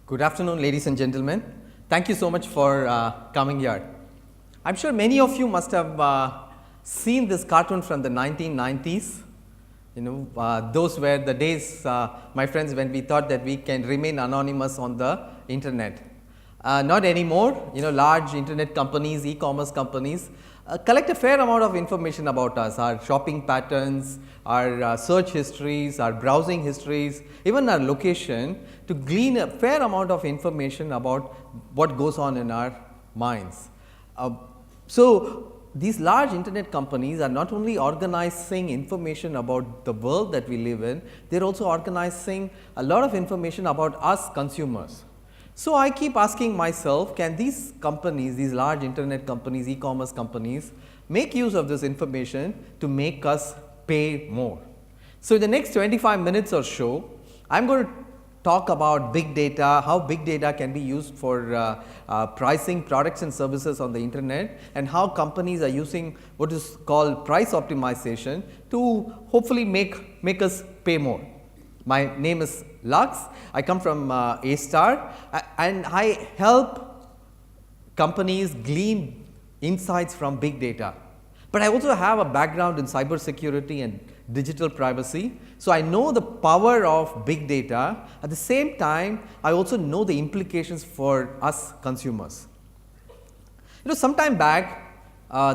Good afternoon, ladies and gentlemen. Thank you so much for coming here. I'm sure many of you must have seen this cartoon from the 1990s. Those were the days, my friends, when we thought that we can remain anonymous on the internet. Not anymore. Large internet companies, e-commerce companies collect a fair amount of information about us, our shopping patterns, our search histories, our browsing histories, even our location, to glean a fair amount of information about what goes on in our minds. So, these large internet companies are not only organizing information about the world that we live in, they are also organizing a lot of information about us consumers. So, I keep asking myself, can these companies, these large internet companies, e-commerce companies, make use of this information to make us pay more? So, in the next 25 minutes or so, I am going to talk about big data, how big data can be used for pricing products and services on the internet, and how companies are using what is called price optimization to hopefully make us pay more. My name is Lux. I come from A-Star, and I help companies glean insights from big data. But I also have a background in cybersecurity and digital privacy. So, I know the power of big data. At the same time, I also know the implications for us consumers. Some time back,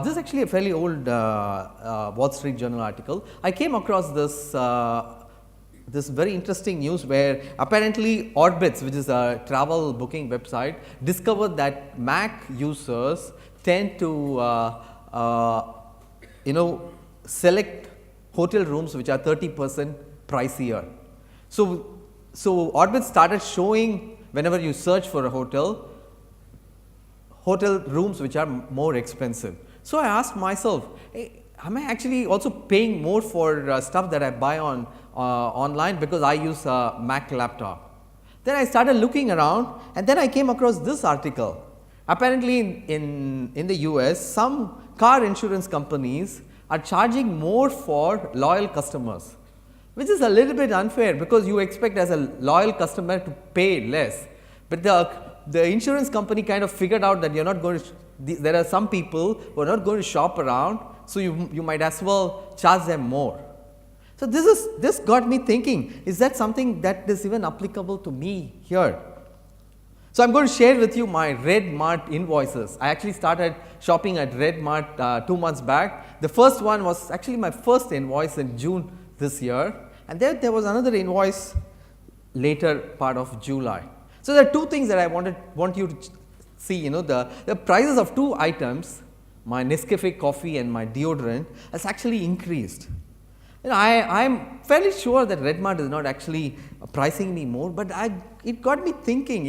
this is actually a fairly old Wall Street Journal article. I came across this very interesting news where apparently Orbitz, which is a travel booking website, discovered that Mac users tend to select hotel rooms which are 30% pricier. So, Orbitz started showing, whenever you search for a hotel rooms which are more expensive. So, I asked myself, hey, am I actually also paying more for stuff that I buy on online because I use a Mac laptop? Then I started looking around, and then I came across this article. Apparently in the US, some car insurance companies are charging more for loyal customers, which is a little bit unfair because you expect as a loyal customer to pay less. But the insurance company kind of figured out that you are not going to, there are some people who are not going to shop around, so you might as well charge them more. So, this got me thinking, is that something that is even applicable to me here? So, I am going to share with you my Red Mart invoices. I actually started shopping at Red Mart 2 months back. The first one was actually my first invoice in June this year, and then there was another invoice later part of July. So, there are two things that I want you to see. The prices of two items, my Nescafe coffee and my deodorant, has actually increased. I am fairly sure that Red Mart is not actually pricing me more, but it got me thinking.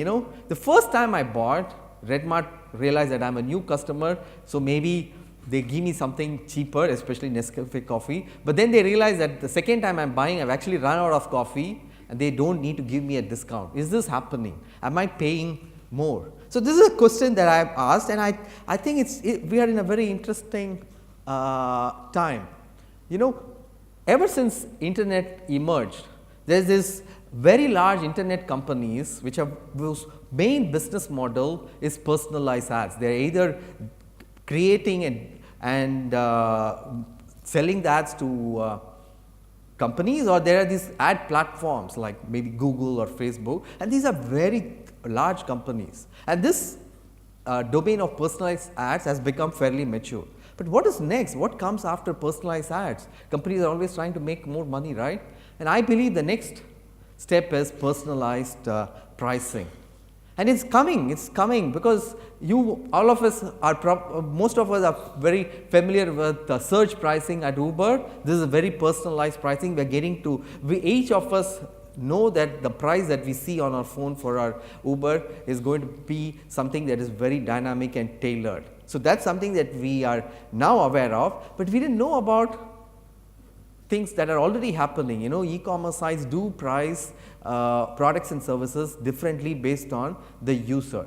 The first time I bought, Red Mart realized that I am a new customer, so maybe they give me something cheaper, especially Nescafe coffee. But then they realized that the second time I am buying, I have actually run out of coffee, and they don't need to give me a discount. Is this happening? Am I paying more? So, this is a question that I have asked, and I think we are in a very interesting time. Ever since internet emerged, there is this very large internet companies whose main business model is personalized ads. They are either creating and selling the ads to companies, or there are these ad platforms like maybe Google or Facebook, and these are very large companies. And this domain of personalized ads has become fairly mature. But what is next? What comes after personalized ads? Companies are always trying to make more money, right? And I believe the next step is personalized pricing. And it's coming because all of us are, most of us are very familiar with search pricing at Uber. This is a very personalized pricing. We are getting to, each of us know that the price that we see on our phone for our Uber is going to be something that is very dynamic and tailored. So, that is something that we are now aware of, but we did not know about things that are already happening. E-commerce sites do price products and services differently based on the user.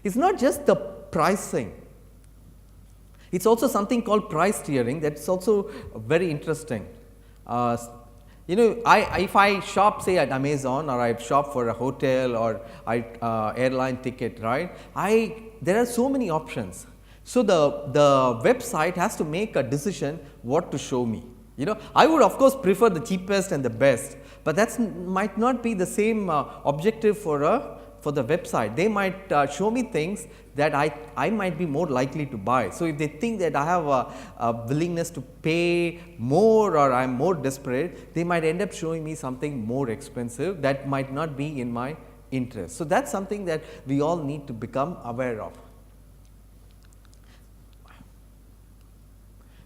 It is not just the pricing, it is also something called price tiering that is also very interesting. If I shop say at Amazon, or I shop for a hotel, or airline ticket, right, there are so many options. So the website has to make a decision what to show me. I would of course prefer the cheapest and the best, but that might not be the same objective for the website. They might show me things that I might be more likely to buy. So if they think that I have a willingness to pay more, or I am more desperate, they might end up showing me something more expensive that might not be in my interest. So that's something that we all need to become aware of.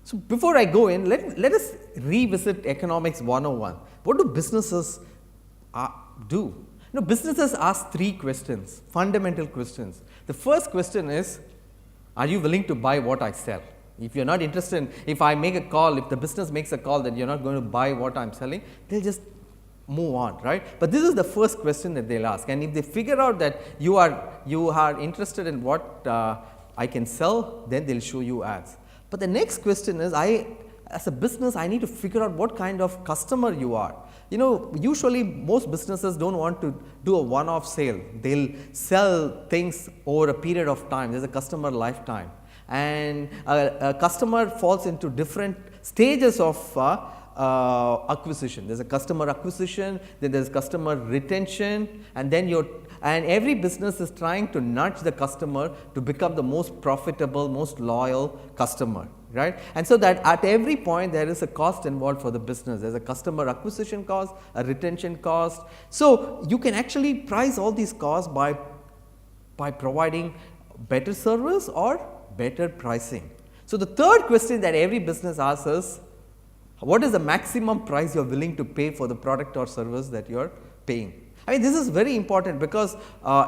So before I go in, let us revisit economics 101. What do businesses do? Businesses ask three questions, fundamental questions. The first question is, are you willing to buy what I sell? If you are not interested, if I make a call, if the business makes a call that you are not going to buy what I am selling, they will just move on, right. But this is the first question that they will ask, and if they figure out that you are interested in what I can sell, then they will show you ads. But the next question is, as a business, I need to figure out what kind of customer you are. Usually most businesses don't want to do a one-off sale. They'll sell things over a period of time. There's a customer lifetime, and a customer falls into different stages of acquisition. There's a customer acquisition, then there's customer retention, and then every business is trying to nudge the customer to become the most profitable, most loyal customer, right. And so that at every point there is a cost involved for the business. There's a customer acquisition cost, a retention cost. So you can actually price all these costs by providing better service or better pricing. So the third question that every business asks is, what is the maximum price you are willing to pay for the product or service that you are paying? I mean, this is very important because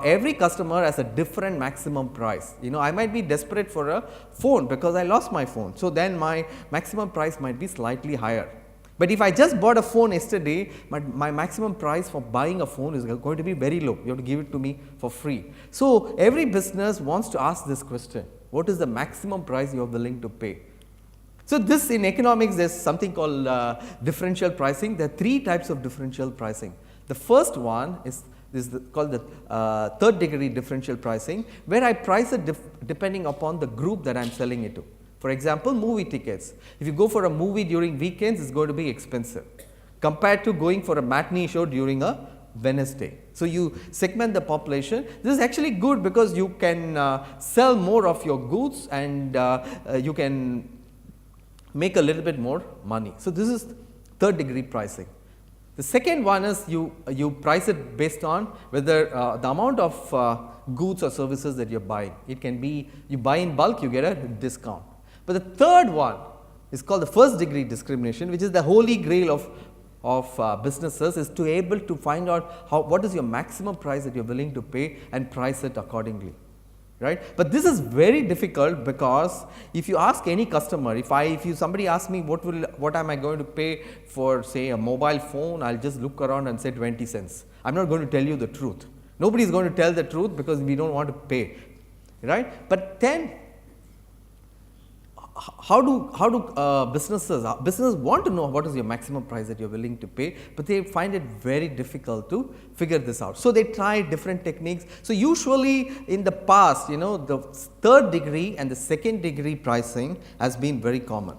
every customer has a different maximum price. I might be desperate for a phone because I lost my phone. So then my maximum price might be slightly higher. But if I just bought a phone yesterday, my maximum price for buying a phone is going to be very low. You have to give it to me for free. So every business wants to ask this question: what is the maximum price you are willing to pay? So this, in economics, there is something called differential pricing. There are three types of differential pricing. The first one is called the third degree differential pricing, where I price it depending upon the group that I am selling it to. For example, movie tickets. If you go for a movie during weekends, it is going to be expensive compared to going for a matinee show during a Wednesday. So you segment the population. This is actually good because you can sell more of your goods, and you can make a little bit more money. So this is third degree pricing. The second one is you price it based on whether the amount of goods or services that you are buying. It can be you buy in bulk, you get a discount. But the third one is called the first degree discrimination, which is the holy grail of businesses, is to able to find out what is your maximum price that you are willing to pay and price it accordingly. Right? But this is very difficult because if you ask any customer, if somebody asks me what am I going to pay for, say, a mobile phone, I'll just look around and say 20 cents. I'm not going to tell you the truth. Nobody is going to tell the truth because we don't want to pay, right? But then how do businesses want to know what is your maximum price that you're willing to pay, but they find it very difficult to figure this out. So they try different techniques. So usually in the past, the third degree and the second degree pricing has been very common,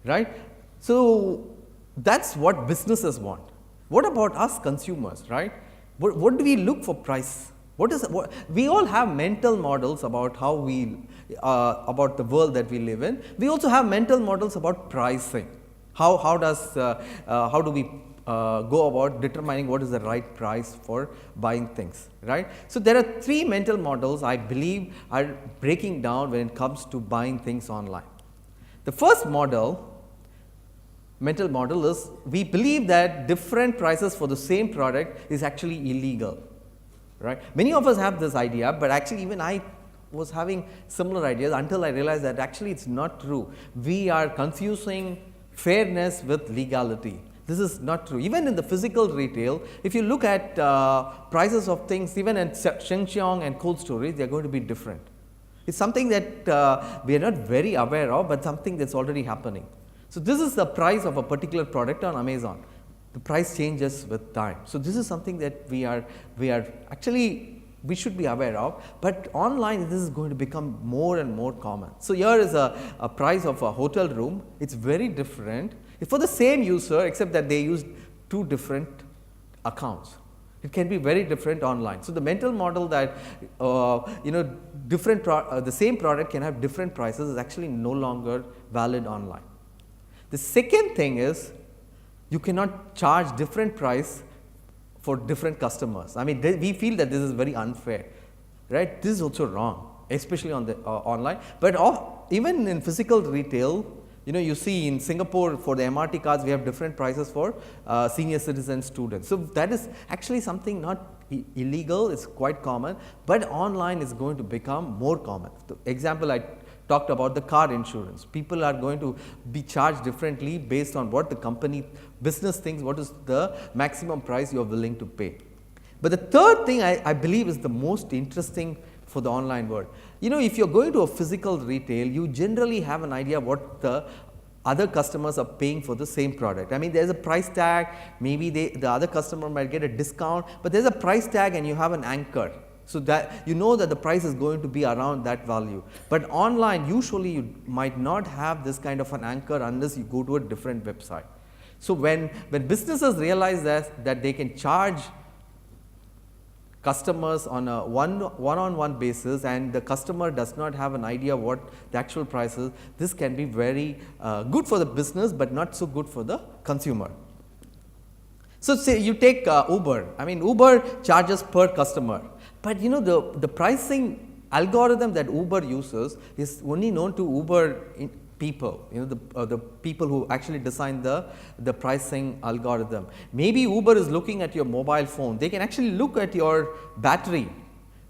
right? So that's what businesses want. What about us consumers, right? What do we look for price? We all have mental models about how about the world that we live in. We also have mental models about pricing. How do we go about determining what is the right price for buying things, right? So there are three mental models I believe are breaking down when it comes to buying things online. The first mental model is we believe that different prices for the same product is actually illegal. Right? Many of us have this idea, but actually even I was having similar ideas until I realized that actually it's not true. We are confusing fairness with legality. This is not true. Even in the physical retail, if you look at prices of things, even at Sheng and cold storage, they are going to be different. It's something that we are not very aware of, but something that's already happening. So this is the price of a particular product on Amazon. the price changes with time. So this is something that we are actually we should be aware of, but online this is going to become more and more common. So here is a price of a hotel room. It's very different for the same user, except that they use two different accounts. It can be very different online. So the mental model that the same product can have different prices is actually no longer valid online. The second thing is you cannot charge different price for different customers. I mean, we feel that this is very unfair, right? This is also wrong, especially on the online. But even in physical retail, you see in Singapore for the MRT cards, we have different prices for senior citizen students. So that is actually something not illegal, it's quite common, but online is going to become more common. The example I talked about the car insurance. People are going to be charged differently based on what the company business thinks, what is the maximum price you are willing to pay. But the third thing I believe is the most interesting for the online world. If you are going to a physical retail, you generally have an idea what the other customers are paying for the same product. I mean, there is a price tag, maybe the other customer might get a discount, but there is a price tag and you have an anchor. So that you know that the price is going to be around that value. But online, usually you might not have this kind of an anchor unless you go to a different website. So when businesses realize that they can charge customers on a one-on-one basis and the customer does not have an idea what the actual price is, this can be very good for the business, but not so good for the consumer. So say you take Uber. I mean, Uber charges per customer. But the pricing algorithm that Uber uses is only known to Uber people, the people who actually design the pricing algorithm. Maybe Uber is looking at your mobile phone. They can actually look at your battery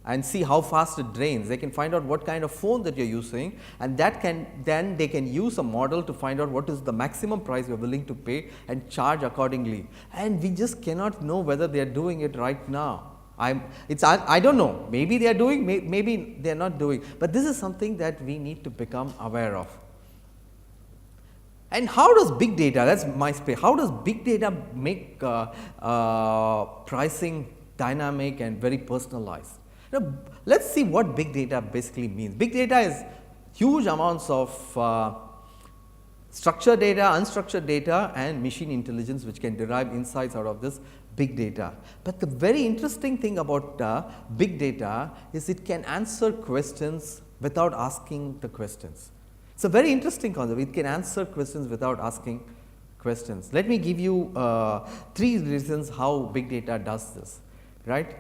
and see how fast it drains. They can find out what kind of phone that you're using, and then they can use a model to find out what is the maximum price you're willing to pay and charge accordingly. And we just cannot know whether they are doing it right now. I don't know, maybe they are doing, maybe they are not doing, but this is something that we need to become aware of. And how does big data, that's my space, how does big data make pricing dynamic and very personalized? Let's see what big data basically means. Big data is huge amounts of structured data, unstructured data and machine intelligence which can derive insights out of this big data. But the very interesting thing about big data is it can answer questions without asking the questions. It's a very interesting concept. It can answer questions without asking questions. Let me give you 3 reasons how big data does this, right?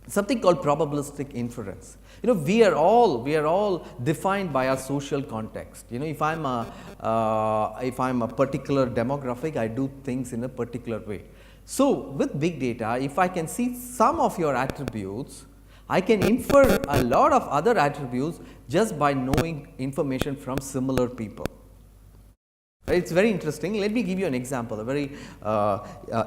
Something called probabilistic inference. We are all defined by our social context. If I'm a particular demographic, I do things in a particular way. So with big data, if I can see some of your attributes, I can infer a lot of other attributes just by knowing information from similar people. It's very interesting. Let me give you an example, a very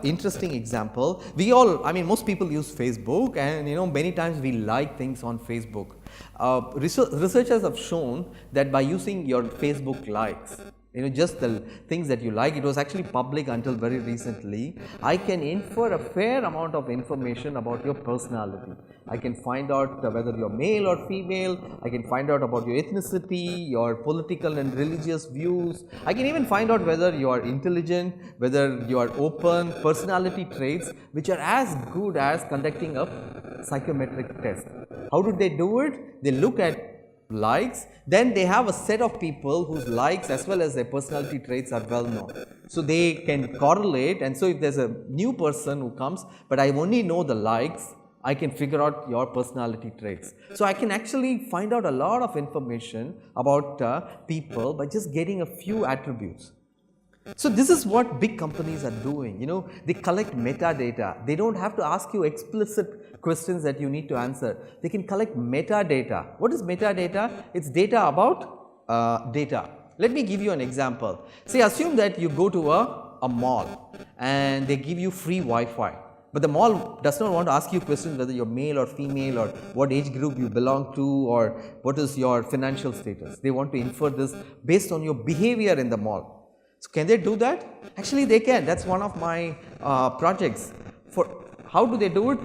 interesting example. Most people use Facebook, and many times we like things on Facebook. Researchers have shown that by using your Facebook likes, just the things that you like, it was actually public until very recently, I can infer a fair amount of information about your personality. I can find out whether you're male or female, I can find out about your ethnicity, your political and religious views, I can even find out whether you are intelligent, whether you are open, personality traits which are as good as conducting a psychometric test. How do they do it? They look at likes, then they have a set of people whose likes as well as their personality traits are well known. So they can correlate, and so if there's a new person who comes, but I only know the likes, I can figure out your personality traits. So I can actually find out a lot of information about people by just getting a few attributes. So this is what big companies are doing, they collect metadata. They don't have to ask you explicit questions that you need to answer. They can collect metadata. What is metadata? It's data about data. Let me give you an example. Say assume that you go to a mall and they give you free Wi-Fi. But the mall does not want to ask you questions whether you're male or female or what age group you belong to or what is your financial status. They want to infer this based on your behavior in the mall. So can they do that? Actually they can. That's one of my projects. For how do they do it?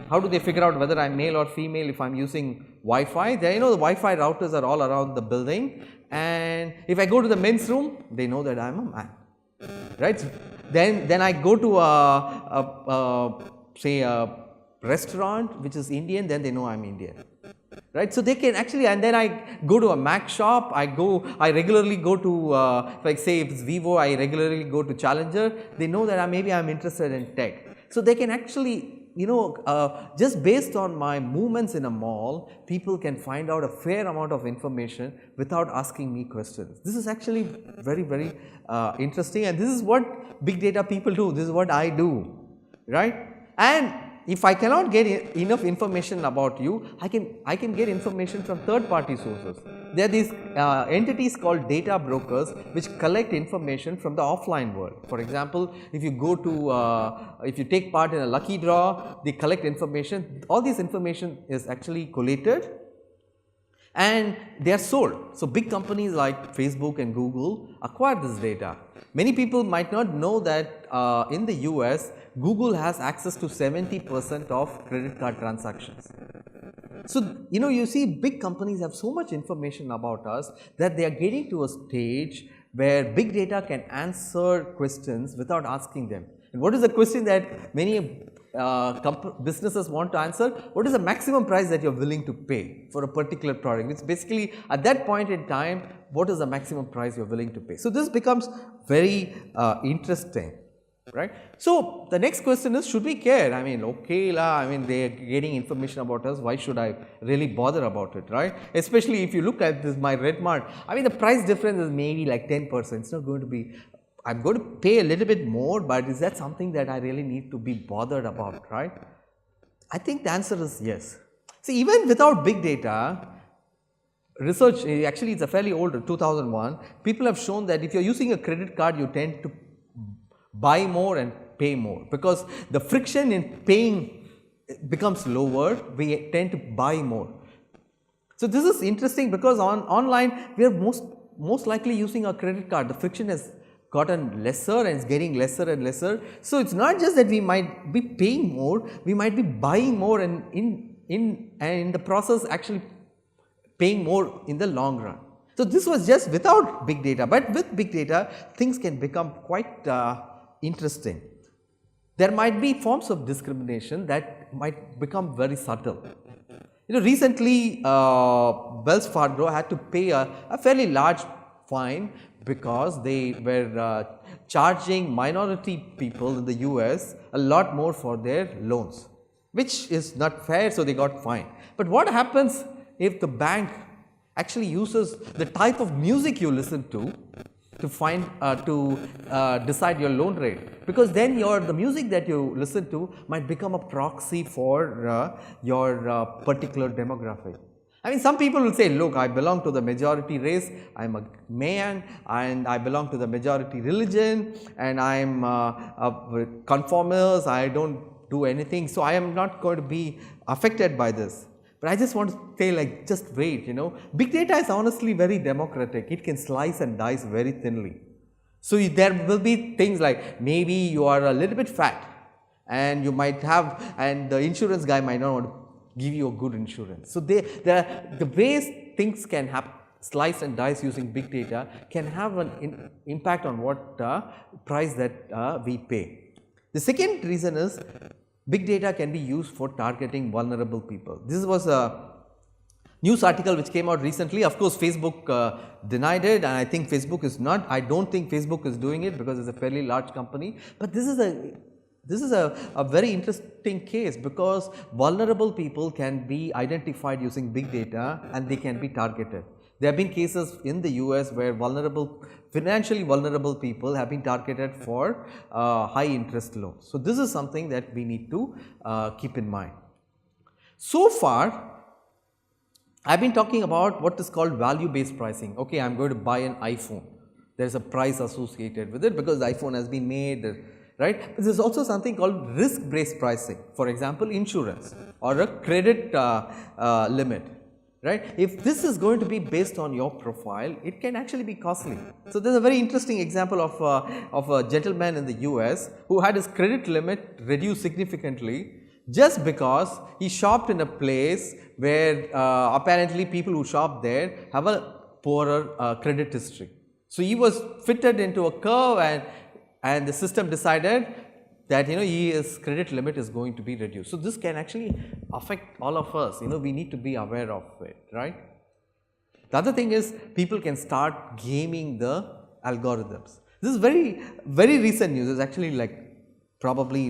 How do they figure out whether I'm male or female if I'm using Wi-Fi? They know the Wi-Fi routers are all around the building, and if I go to the men's room, they know that I'm a man, right? Then I go to say a restaurant which is Indian, then they know I'm Indian. Right, so they can actually, and then I go to a Mac shop, I regularly go to, like say if it's Vivo, I regularly go to Challenger, they know that maybe I'm interested in tech. So they can actually, just based on my movements in a mall, people can find out a fair amount of information without asking me questions. This is actually very, very interesting, and this is what big data people do, this is what I do, right? And if I cannot get enough information about you, I can get information from third party sources. There are these entities called data brokers which collect information from the offline world. For example, if you go to, if you take part in a lucky draw, they collect information. All this information is actually collated and they are sold. So big companies like Facebook and Google acquire this data. Many people might not know that in the US, Google has access to 70% of credit card transactions. So, you see big companies have so much information about us that they are getting to a stage where big data can answer questions without asking them. And what is the question that many businesses want to answer? What is the maximum price that you are willing to pay for a particular product? It's basically at that point in time, what is the maximum price you are willing to pay? So, this becomes very interesting. Right. So, the next question is, should we care? I mean, okay they are getting information about us, why should I really bother about it, right? Especially if you look at this, my Red Mart, the price difference is maybe like 10%, it's not going to be, I'm going to pay a little bit more, but is that something that I really need to be bothered about, right? I think the answer is yes. See, even without big data, research, actually it's a fairly old, 2001, people have shown that if you're using a credit card, you tend to buy more and pay more, because the friction in paying becomes lower, we tend to buy more. So this is interesting because online we are most likely using our credit card, the friction has gotten lesser and it's getting lesser and lesser. So it's not just that we might be paying more, we might be buying more and in the process actually paying more in the long run. So this was just without big data, but with big data things can become quite interesting. There might be forms of discrimination that might become very subtle. Recently Wells Fargo had to pay a fairly large fine because they were charging minority people in the US a lot more for their loans, which is not fair, so they got fined. But what happens if the bank actually uses the type of music you listen to decide your loan rate, because then the music that you listen to might become a proxy for your particular demographic. Some people will say, look, I belong to the majority race, I am a man and I belong to the majority religion and I am a conformist, I don't do anything, so I am not going to be affected by this. But I just want to say, just wait, big data is honestly very democratic, it can slice and dice very thinly. So there will be things like maybe you are a little bit fat and you might have, and the insurance guy might not want to give you a good insurance. So the ways things can happen, slice and dice using big data, can have an impact on what price that we pay. The second reason is big data can be used for targeting vulnerable people. This was a news article which came out recently. Of course, Facebook denied it, and I think Facebook is not, I don't think Facebook is doing it because it's a fairly large company. But this is a very interesting case because vulnerable people can be identified using big data and they can be targeted. There have been cases in the US where financially vulnerable people have been targeted for high interest loans. So this is something that we need to keep in mind. So far, I have been talking about what is called value based pricing. Okay, I am going to buy an iPhone. There is a price associated with it because the iPhone has been made, right? But there is also something called risk based pricing. For example, insurance or a credit limit. right? If this is going to be based on your profile, it can actually be costly. So there's a very interesting example of a gentleman in the US who had his credit limit reduced significantly just because he shopped in a place where apparently people who shop there have a poorer credit history. So he was fitted into a curve, and the system decided that his credit limit is going to be reduced. So this can actually affect all of us. We need to be aware of it, right? The other thing is people can start gaming the algorithms. This is very, very recent news. It's actually probably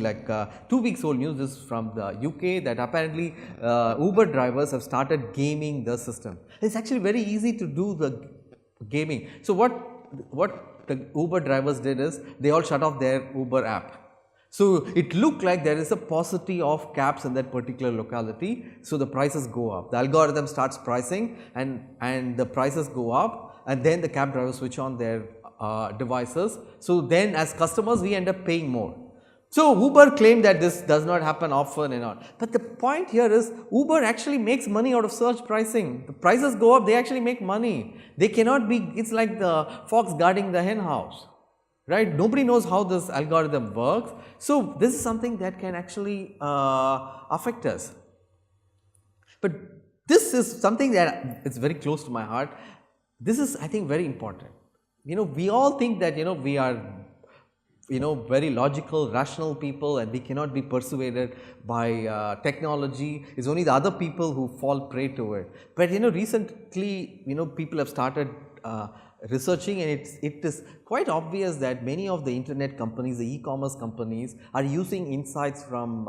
2 weeks old news. This is from the UK, that apparently Uber drivers have started gaming the system. It's actually very easy to do the gaming. So what the Uber drivers did is they all shut off their Uber app. So it looked like there is a paucity of cabs in that particular locality, so the prices go up. The algorithm starts pricing, and the prices go up, and then the cab drivers switch on their devices. So then as customers we end up paying more. So Uber claimed that this does not happen often and all. But the point here is Uber actually makes money out of surge pricing. The prices go up, they actually make money. They cannot be, it's like the fox guarding the hen house, right? Nobody knows how this algorithm works. So this is something that can actually affect us. But this is something that it's very close to my heart. This is, I think, very important. We all think that, we are very logical, rational people, and we cannot be persuaded by technology. It's only the other people who fall prey to it. But recently, people have started researching, and it is quite obvious that many of the internet companies, the e-commerce companies, are using insights from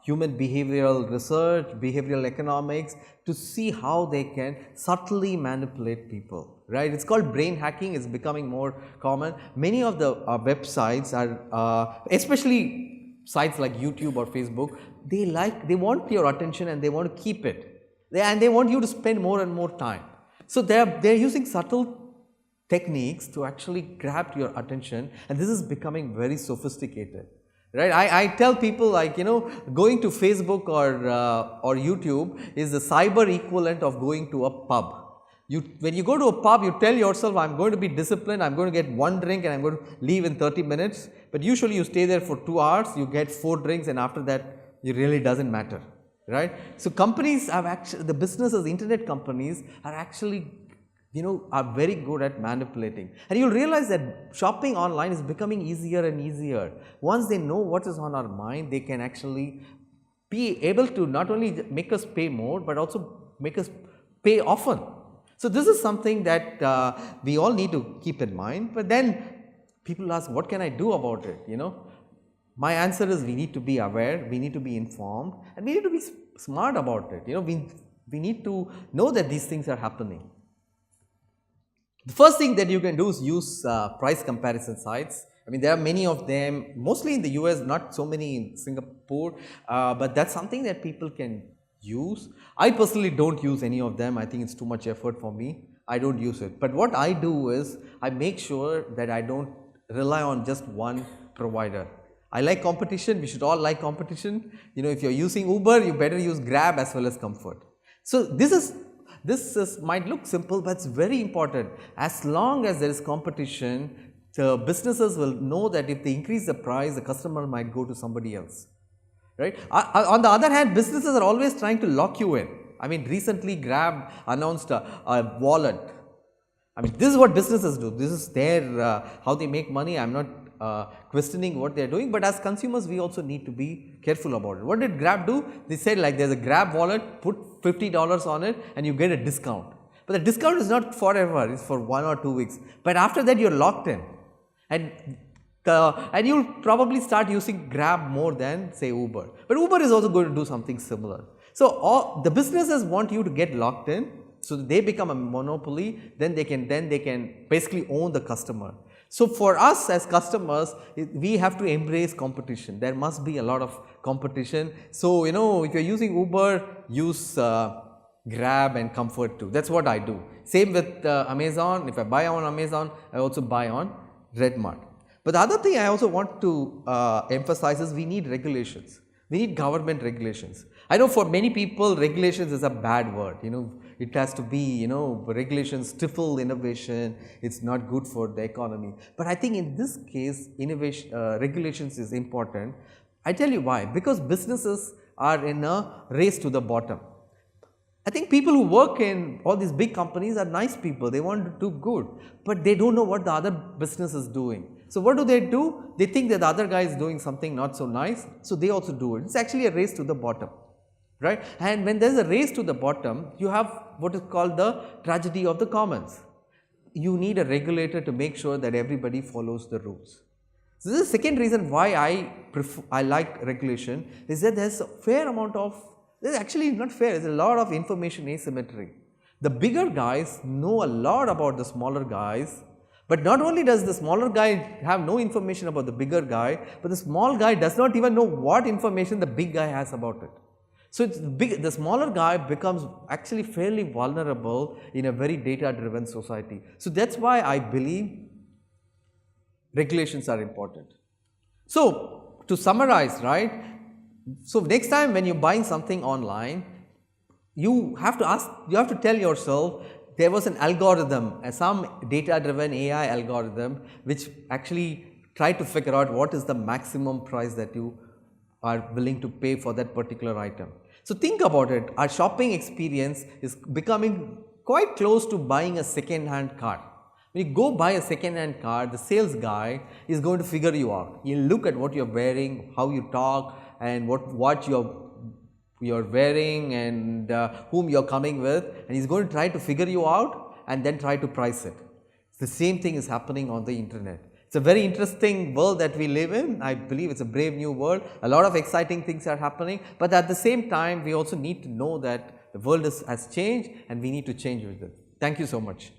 human behavioral research, behavioral economics, to see how they can subtly manipulate people, right? It's called brain hacking. It's becoming more common. Many of the websites are, especially sites like YouTube or Facebook, they want your attention and they want to keep it, and they want you to spend more and more time. So they're using subtle techniques to actually grab your attention, and this is becoming very sophisticated, right? I tell people, going to Facebook or YouTube is the cyber equivalent of going to a pub. When you go to a pub, you tell yourself, I'm going to be disciplined, I'm going to get one drink and I'm going to leave in 30 minutes, but usually you stay there for 2 hours, you get 4 drinks, and after that it really doesn't matter, right? So companies have actually, the businesses, the internet companies are actually are very good at manipulating. And you'll realize that shopping online is becoming easier and easier. Once they know what is on our mind, they can actually be able to not only make us pay more, but also make us pay often. So this is something that we all need to keep in mind. But then people ask, what can I do about it? My answer is, we need to be aware, we need to be informed, and we need to be smart about it. We need to know that these things are happening. The first thing that you can do is use price comparison sites. I mean, there are many of them, mostly in the US, not so many in Singapore, but that's something that people can use. I personally don't use any of them. I think it's too much effort for me. I don't use it. But what I do is, I make sure that I don't rely on just one provider. I like competition. We should all like competition. If you're using Uber, you better use Grab as well as Comfort. So this might look simple, but it's very important. As long as there is competition, the businesses will know that if they increase the price, the customer might go to somebody else, right? On the other hand, businesses are always trying to lock you in. I mean, recently Grab announced a wallet. I mean, this is what businesses do. This is their how they make money. I'm not questioning what they are doing, but as consumers, we also need to be careful about it. What did Grab do? They said, there's a Grab wallet, put $50 on it and you get a discount. But the discount is not forever, it's for 1 or 2 weeks. But after that, you're locked in. And you'll probably start using Grab more than, say, Uber. But Uber is also going to do something similar. So the businesses want you to get locked in, so they become a monopoly, then they can basically own the customer. So for us as customers, we have to embrace competition. There must be a lot of competition. So, if you're using Uber, use Grab and Comfort too. That's what I do. Same with Amazon. If I buy on Amazon, I also buy on Redmart. But the other thing I also want to emphasize is we need regulations. We need government regulations. I know for many people regulations is a bad word, it has to be, regulations stifle innovation, it's not good for the economy. But I think in this case innovation, regulations is important. I tell you why, because businesses are in a race to the bottom. I think people who work in all these big companies are nice people, they want to do good, but they don't know what the other business is doing. So, what do? They think that the other guy is doing something not so nice, so they also do it. It's actually a race to the bottom, right? And when there is a race to the bottom, you have what is called the tragedy of the commons. You need a regulator to make sure that everybody follows the rules. So, this is the second reason why I like regulation, is that there is a fair amount of, this is actually not fair, there is a lot of information asymmetry. The bigger guys know a lot about the smaller guys, but not only does the smaller guy have no information about the bigger guy, but the small guy does not even know what information the big guy has about it. So, it's the smaller guy becomes actually fairly vulnerable in a very data driven society. So, that is why I believe regulations are important. So, to summarize, right, so next time when you are buying something online, you have to tell yourself, there was an algorithm, some data driven AI algorithm, which actually tried to figure out what is the maximum price that you are willing to pay for that particular item. So, think about it, our shopping experience is becoming quite close to buying a second hand car. When you go buy a second hand car, the sales guy is going to figure you out. He will look at what you are wearing, how you talk, and what you are wearing, and whom you are coming with, and he is going to try to figure you out and then try to price it. The same thing is happening on the internet. It's a very interesting world that we live in. I believe it's a brave new world. A lot of exciting things are happening, but at the same time we also need to know that the world has changed and we need to change with it. Thank you so much.